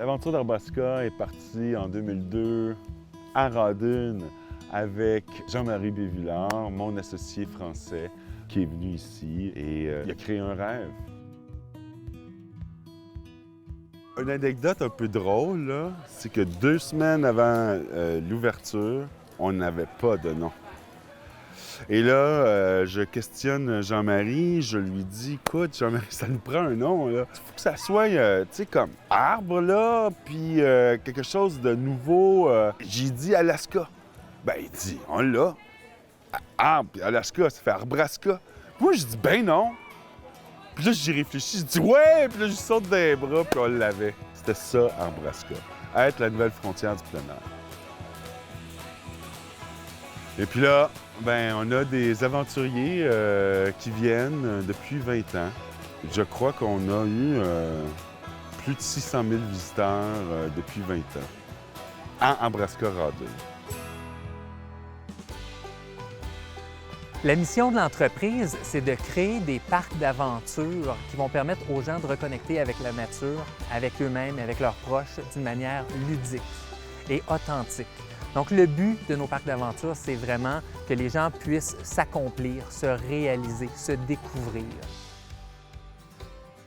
L'aventure d'Arbrasca est partie en 2002 à Rawdon avec Jean-Marie Bévillard, mon associé français, qui est venu ici et il a créé un rêve. Une anecdote un peu drôle, là, c'est que 2 semaines avant l'ouverture, on n'avait pas de nom. Et là, je questionne Jean-Marie, je lui dis « Écoute, Jean-Marie, ça nous prend un nom, là. Il faut que ça soit, tu sais, comme arbre, là, puis quelque chose de nouveau. » J'ai dit « Alaska. » Ben, il dit « On l'a. Arbre, puis Alaska, ça fait Arbrasca. » Moi, je dis « Ben non. » Puis là, j'y réfléchis, je dis « Ouais! » Puis là, je saute des bras, puis on l'avait. C'était ça, Arbrasca. Être la nouvelle frontière du plein air. Et puis là, ben, on a des aventuriers qui viennent depuis 20 ans. Je crois qu'on a eu plus de 600 000 visiteurs depuis 20 ans à Arbrasca-Rawdon. La mission de l'entreprise, c'est de créer des parcs d'aventure qui vont permettre aux gens de reconnecter avec la nature, avec eux-mêmes, avec leurs proches, d'une manière ludique et authentique. Donc, le but de nos parcs d'aventure, c'est vraiment que les gens puissent s'accomplir, se réaliser, se découvrir.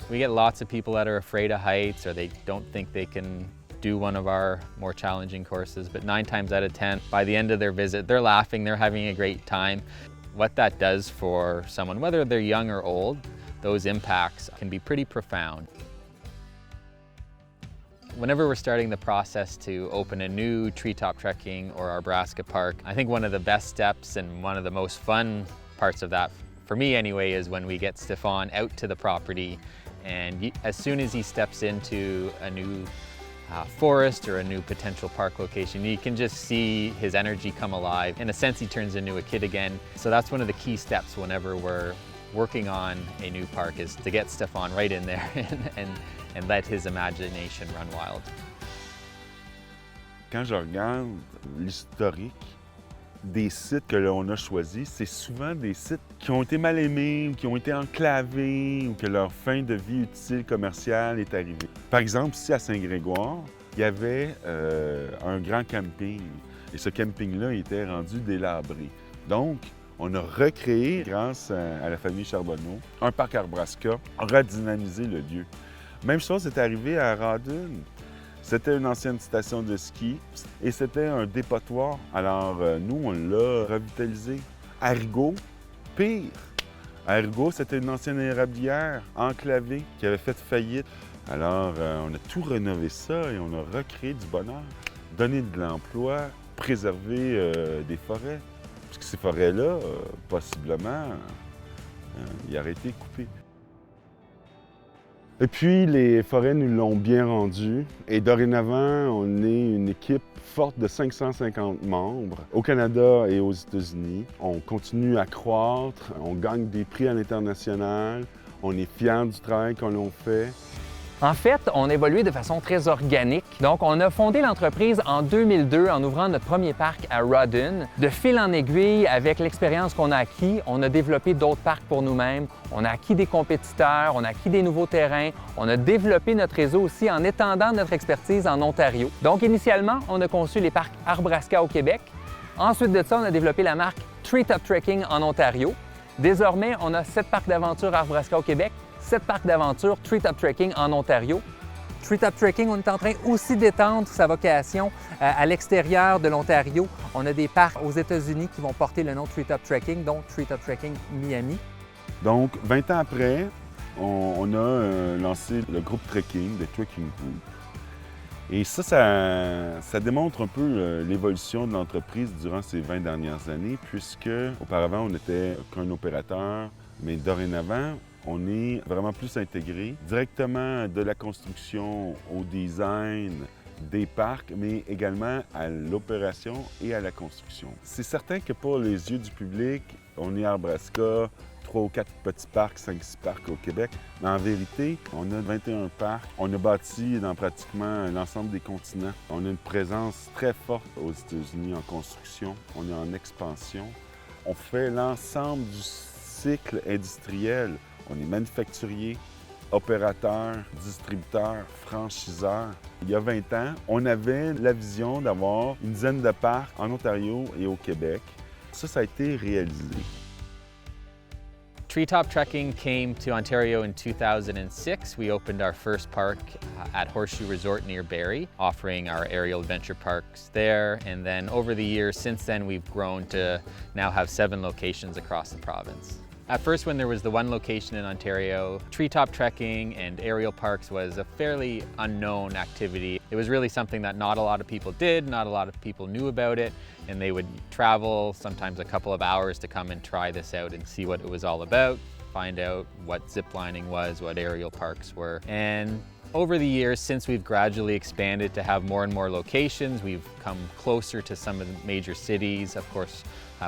We get lots of people that are afraid of heights or they don't think they can do one of our more challenging courses, but 9 times out of 10, by the end of their visit, they're laughing, they're having a great time. What that does for someone, whether they're young or old, those impacts can be pretty profound. Whenever we're starting the process to open a new treetop trekking or Arbrasca park, I think one of the best steps and one of the most fun parts of that, for me anyway, is when we get Stefan out to the property and as soon as he steps into a new forest or a new potential park location, you can just see his energy come alive. In a sense, he turns into a kid again. So that's one of the key steps whenever we're working on a new park, is to get Stefan right in there and let his imagination run wild. Quand je regarde l'historique des sites que l'on a choisis, c'est souvent des sites qui ont été mal aimés, ou qui ont été enclavés, ou que leur fin de vie utile commerciale est arrivée. Par exemple, ici à Saint-Grégoire, il y avait un grand camping. Et ce camping-là était rendu délabré. Donc, on a recréé, grâce à la famille Charbonneau, un parc Arbrasca, redynamisé le lieu. Même chose est arrivé à Rawdon. C'était une ancienne station de ski et c'était un dépotoir. Alors, nous, on l'a revitalisé. Arrigo, pire. Arrigo, c'était une ancienne érablière enclavée qui avait fait faillite. Alors, on a tout rénové ça et on a recréé du bonheur, donné de l'emploi, préservé des forêts. Parce que ces forêts-là, possiblement, ils auraient été coupées. Et puis, les forêts nous l'ont bien rendu. Et dorénavant, on est une équipe forte de 550 membres au Canada et aux États-Unis. On continue à croître, on gagne des prix à l'international, on est fiers du travail qu'on fait. En fait, on a évolué de façon très organique. Donc, on a fondé l'entreprise en 2002 en ouvrant notre premier parc à Rawdon. De fil en aiguille, avec l'expérience qu'on a acquis, on a développé d'autres parcs pour nous-mêmes. On a acquis des compétiteurs, on a acquis des nouveaux terrains. On a développé notre réseau aussi en étendant notre expertise en Ontario. Donc, initialement, on a conçu les parcs Arbrasca au Québec. Ensuite de ça, on a développé la marque Treetop Trekking en Ontario. Désormais, on a 7 parcs d'aventure Arbrasca au Québec, 7 parcs d'aventure Treetop Trekking en Ontario. Treetop Trekking, on est en train aussi d'étendre sa vocation à l'extérieur de l'Ontario. On a des parcs aux États-Unis qui vont porter le nom Treetop Trekking, donc Treetop Trekking Miami. Donc, 20 ans après, on a lancé le groupe Trekking, le Trekking Group. Et ça démontre un peu l'évolution de l'entreprise durant ces 20 dernières années, puisque auparavant, on n'était qu'un opérateur, mais dorénavant, on est vraiment plus intégré directement de la construction au design des parcs, mais également à l'opération et à la construction. C'est certain que pour les yeux du public, on est à Arbrasca, 3 ou 4 petits parcs, 5-6 parcs au Québec. Mais en vérité, on a 21 parcs. On a bâti dans pratiquement l'ensemble des continents. On a une présence très forte aux États-Unis en construction. On est en expansion. On fait l'ensemble du cycle industriel. On est manufacturier, opérateurs, distributeurs, franchiseurs. Il y a 20 ans, on avait la vision d'avoir une dizaine de parcs en Ontario et au Québec. Ça a été réalisé. Treetop Trekking came to Ontario in 2006. We opened our first park at Horseshoe Resort near Barrie, offering our aerial adventure parks there. And then over the years since then, we've grown to now have 7 locations across the province. At first, when there was the one location in Ontario, treetop trekking and aerial parks was a fairly unknown activity. It was really something that not a lot of people did, not a lot of people knew about it, and they would travel sometimes a couple of hours to come and try this out and see what it was all about, find out what ziplining was, what aerial parks were. And over the years, since we've gradually expanded to have more and more locations, we've come closer to some of the major cities. Of course,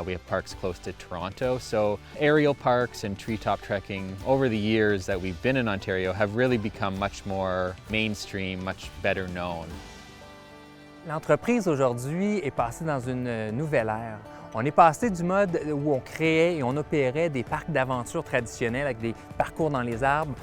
we have parks close to Toronto. So aerial parks and treetop trekking over the years that we've been in Ontario have really become much more mainstream, much better known. L'entreprise aujourd'hui est passée dans une nouvelle ère. On est passé du mode où on créait et on opérait des parcs d'aventure traditionnels avec des parcours dans les arbres.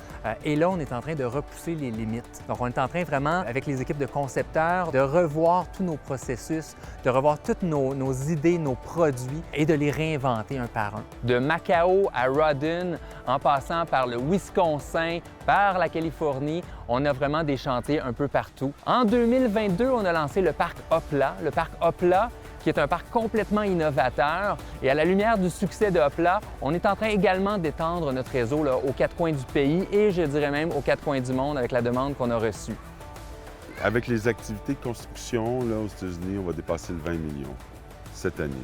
Et là, on est en train de repousser les limites. Donc, on est en train vraiment, avec les équipes de concepteurs, de revoir tous nos processus, de revoir toutes nos idées, nos produits et de les réinventer un par un. De Macao à Rawdon, en passant par le Wisconsin, par la Californie, on a vraiment des chantiers un peu partout. En 2022, on a lancé le parc Hopla. Le parc Hopla, qui est un parc complètement innovateur. Et à la lumière du succès de Hopla, on est en train également d'étendre notre réseau là, aux 4 coins du pays et je dirais même aux 4 coins du monde avec la demande qu'on a reçue. Avec les activités de construction là, aux États-Unis, on va dépasser le 20 millions cette année.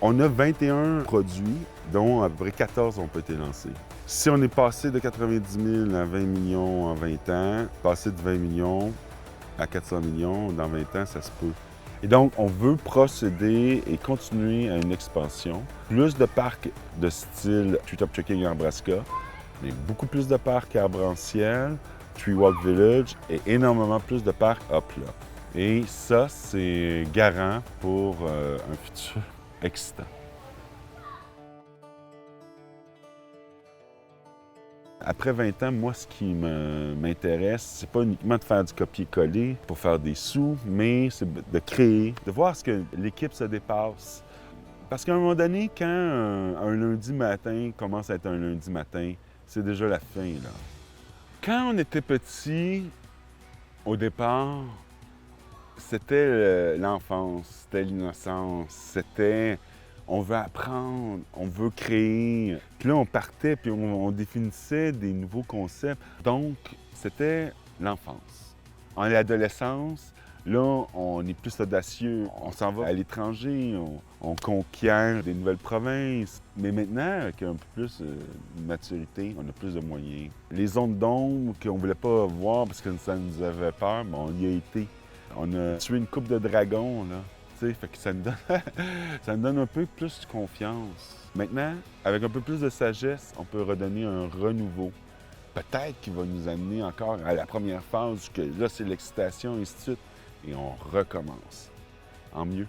On a 21 produits, dont à peu près 14 ont pas été lancés. Si on est passé de 90 000 à 20 millions en 20 ans, passer de 20 millions à 400 millions dans 20 ans, ça se peut. Et donc, on veut procéder et continuer à une expansion. Plus de parcs de style Treetop Trekking à Nebraska, mais beaucoup plus de parcs à Arbre-en-Ciel, Treewalk Village et énormément plus de parcs Hopla. Et ça, c'est garant pour un futur excitant. Après 20 ans, moi, ce qui m'intéresse, c'est pas uniquement de faire du copier-coller pour faire des sous, mais c'est de créer, de voir ce que l'équipe se dépasse. Parce qu'à un moment donné, quand un lundi matin commence à être un lundi matin, c'est déjà la fin, là. Quand on était petit, au départ, c'était l'enfance, c'était l'innocence, c'était... On veut apprendre, on veut créer. Puis là, on partait, puis on définissait des nouveaux concepts. Donc, c'était l'enfance. En l'adolescence, là, on est plus audacieux. On s'en va à l'étranger, on conquiert des nouvelles provinces. Mais maintenant, avec un peu plus de maturité, on a plus de moyens. Les zones d'ombre qu'on ne voulait pas voir parce que ça nous avait peur, mais on y a été. On a tué une coupe de dragons, là. Fait que ça nous donne un peu plus de confiance. Maintenant, avec un peu plus de sagesse, on peut redonner un renouveau. Peut-être qu'il va nous amener encore à la première phase, que là, c'est l'excitation, et ainsi de suite. Et on recommence. En mieux.